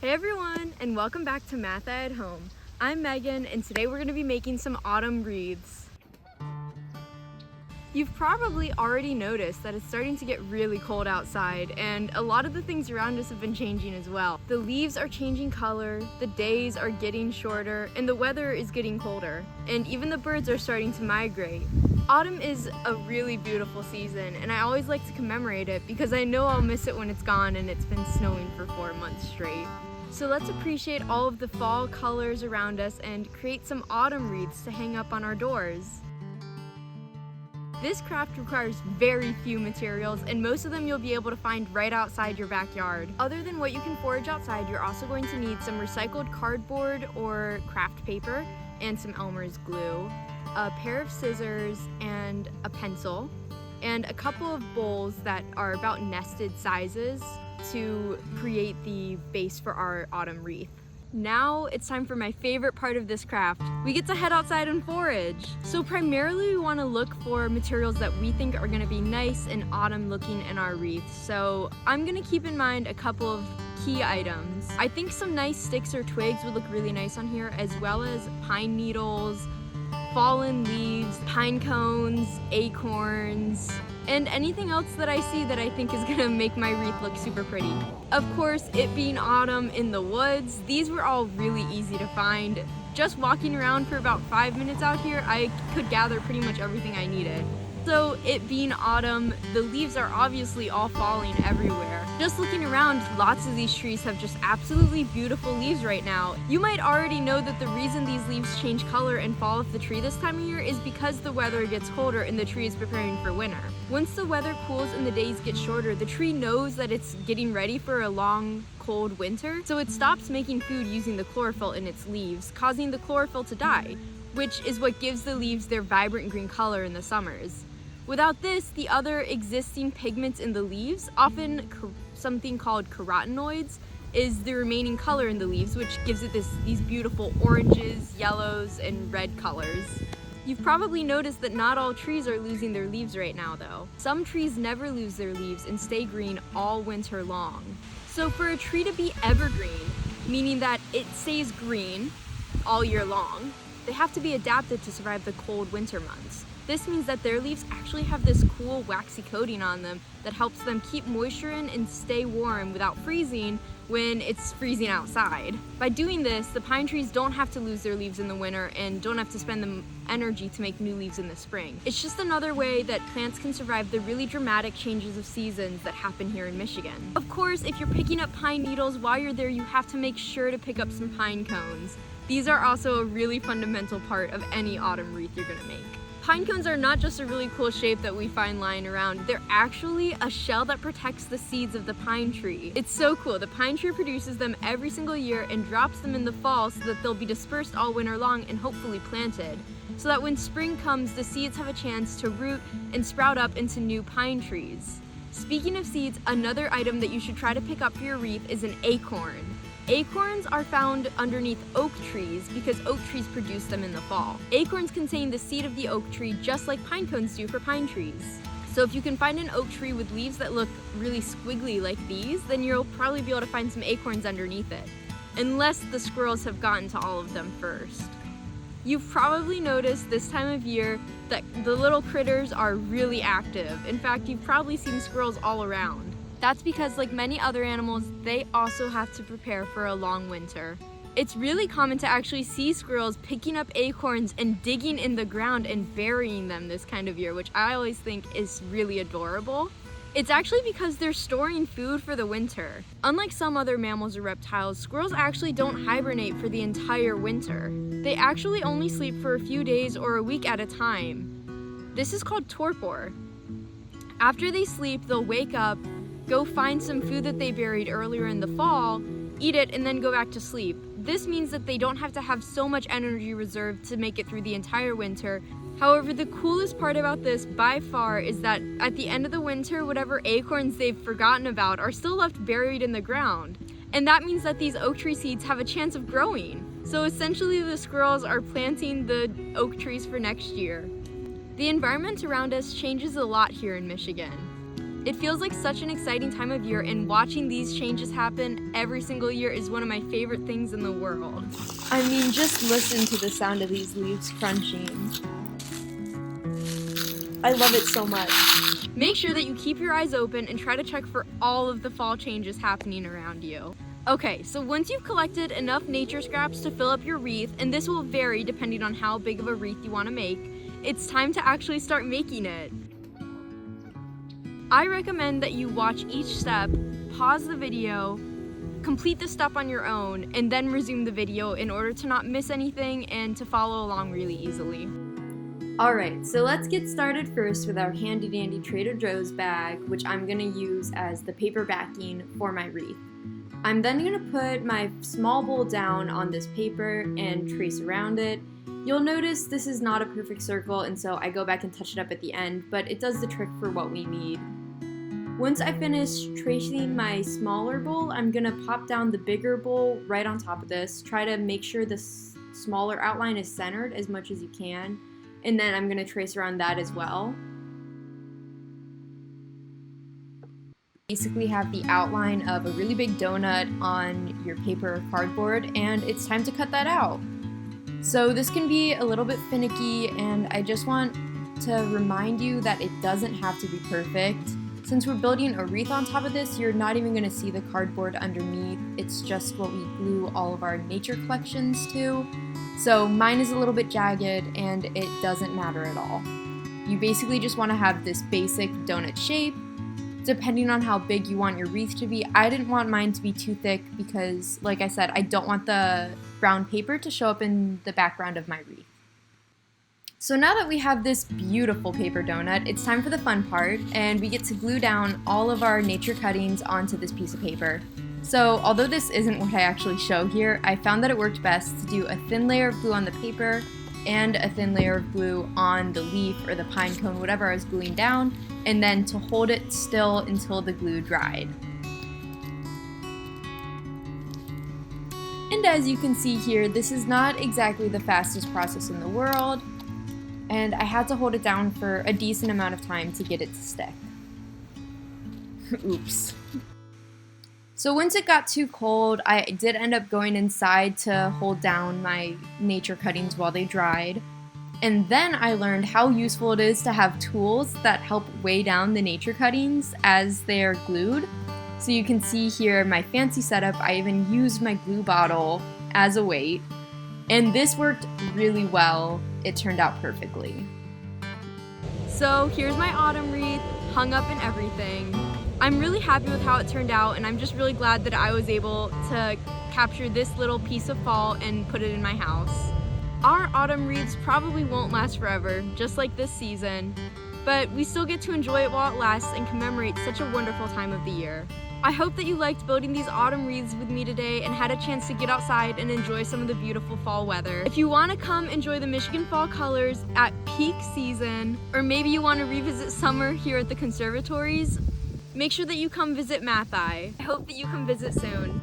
Hey everyone, and welcome back to Matthaei at Home. I'm Megan, and today we're going to be making some autumn wreaths. You've probably already noticed that it's starting to get really cold outside, and a lot of the things around us have been changing as well. The leaves are changing color, the days are getting shorter, and the weather is getting colder, and even the birds are starting to migrate. Autumn is a really beautiful season, and I always like to commemorate it because I know I'll miss it when it's gone and it's been snowing for 4 months straight. So let's appreciate all of the fall colors around us and create some autumn wreaths to hang up on our doors. This craft requires very few materials, and most of them you'll be able to find right outside your backyard. Other than what you can forage outside, you're also going to need some recycled cardboard or craft paper and some Elmer's glue, a pair of scissors and a pencil, and a couple of bowls that are about nested sizes to create the base for our autumn wreath. Now it's time for my favorite part of this craft. We get to head outside and forage. So primarily we want to look for materials that we think are going to be nice and autumn looking in our wreath. So I'm going to keep in mind a couple of key items. I think some nice sticks or twigs would look really nice on here, as well as pine needles, fallen leaves, pine cones, acorns, and anything else that I see that I think is gonna make my wreath look super pretty. Of course, it being autumn in the woods, these were all really easy to find. Just walking around for about 5 minutes out here, I could gather pretty much everything I needed. So it being autumn, the leaves are obviously all falling everywhere. Just looking around, lots of these trees have just absolutely beautiful leaves right now. You might already know that the reason these leaves change color and fall off the tree this time of year is because the weather gets colder and the tree is preparing for winter. Once the weather cools and the days get shorter, the tree knows that it's getting ready for a long, cold winter, so it stops making food using the chlorophyll in its leaves, causing the chlorophyll to die, which is what gives the leaves their vibrant green color in the summers. Without this, the other existing pigments in the leaves, often something called carotenoids, is the remaining color in the leaves, which gives it these beautiful oranges, yellows, and red colors. You've probably noticed that not all trees are losing their leaves right now though. Some trees never lose their leaves and stay green all winter long. So for a tree to be evergreen, meaning that it stays green all year long, they have to be adapted to survive the cold winter months. This means that their leaves actually have this cool waxy coating on them that helps them keep moisture in and stay warm without freezing when it's freezing outside. By doing this, the pine trees don't have to lose their leaves in the winter and don't have to spend the energy to make new leaves in the spring. It's just another way that plants can survive the really dramatic changes of seasons that happen here in Michigan. Of course, if you're picking up pine needles while you're there, you have to make sure to pick up some pine cones. These are also a really fundamental part of any autumn wreath you're gonna make. Pine cones are not just a really cool shape that we find lying around, they're actually a shell that protects the seeds of the pine tree. It's so cool. The pine tree produces them every single year and drops them in the fall so that they'll be dispersed all winter long and hopefully planted, so that when spring comes, the seeds have a chance to root and sprout up into new pine trees. Speaking of seeds, another item that you should try to pick up for your wreath is an acorn. Acorns are found underneath oak trees because oak trees produce them in the fall. Acorns contain the seed of the oak tree just like pine cones do for pine trees. So if you can find an oak tree with leaves that look really squiggly like these, then you'll probably be able to find some acorns underneath it, unless the squirrels have gotten to all of them first. You've probably noticed this time of year that the little critters are really active. In fact, you've probably seen squirrels all around. That's because, like many other animals, they also have to prepare for a long winter. It's really common to actually see squirrels picking up acorns and digging in the ground and burying them this kind of year, which I always think is really adorable. It's actually because they're storing food for the winter. Unlike some other mammals or reptiles, squirrels actually don't hibernate for the entire winter. They actually only sleep for a few days or a week at a time. This is called torpor. After they sleep, they'll wake up, go find some food that they buried earlier in the fall, eat it, and then go back to sleep. This means that they don't have to have so much energy reserved to make it through the entire winter. However, the coolest part about this by far is that at the end of the winter, whatever acorns they've forgotten about are still left buried in the ground. And that means that these oak tree seeds have a chance of growing. So essentially the squirrels are planting the oak trees for next year. The environment around us changes a lot here in Michigan. It feels like such an exciting time of year, and watching these changes happen every single year is one of my favorite things in the world. I mean, just listen to the sound of these leaves crunching. I love it so much. Make sure that you keep your eyes open and try to check for all of the fall changes happening around you. Okay, so once you've collected enough nature scraps to fill up your wreath, and this will vary depending on how big of a wreath you want to make, it's time to actually start making it. I recommend that you watch each step, pause the video, complete the step on your own, and then resume the video in order to not miss anything and to follow along really easily. Alright, so let's get started first with our handy dandy Trader Joe's bag, which I'm going to use as the paper backing for my wreath. I'm then going to put my small bowl down on this paper and trace around it. You'll notice this is not a perfect circle, and so I go back and touch it up at the end, but it does the trick for what we need. Once I finish tracing my smaller bowl, I'm going to pop down the bigger bowl right on top of this. Try to make sure the smaller outline is centered as much as you can, and then I'm going to trace around that as well. Basically have the outline of a really big donut on your paper or cardboard, and it's time to cut that out. So this can be a little bit finicky, and I just want to remind you that it doesn't have to be perfect. Since we're building a wreath on top of this, you're not even going to see the cardboard underneath. It's just what we glue all of our nature collections to. So mine is a little bit jagged, and it doesn't matter at all. You basically just want to have this basic donut shape. Depending on how big you want your wreath to be, I didn't want mine to be too thick because, like I said, I don't want the brown paper to show up in the background of my wreath. So now that we have this beautiful paper donut, it's time for the fun part, and we get to glue down all of our nature cuttings onto this piece of paper. So although this isn't what I actually show here, I found that it worked best to do a thin layer of glue on the paper and a thin layer of glue on the leaf or the pine cone, whatever I was gluing down, and then to hold it still until the glue dried. And as you can see here, this is not exactly the fastest process in the world, and I had to hold it down for a decent amount of time to get it to stick. Oops. So once it got too cold, I did end up going inside to hold down my nature cuttings while they dried. And then I learned how useful it is to have tools that help weigh down the nature cuttings as they are glued. So you can see here my fancy setup, I even used my glue bottle as a weight. And this worked really well. It turned out perfectly. So here's my autumn wreath, hung up and everything. I'm really happy with how it turned out, and I'm just really glad that I was able to capture this little piece of fall and put it in my house. Our autumn wreaths probably won't last forever, just like this season, but we still get to enjoy it while it lasts and commemorate such a wonderful time of the year. I hope that you liked building these autumn wreaths with me today and had a chance to get outside and enjoy some of the beautiful fall weather. If you want to come enjoy the Michigan fall colors at peak season, or maybe you want to revisit summer here at the conservatories, make sure that you come visit Matthaei. I hope that you come visit soon.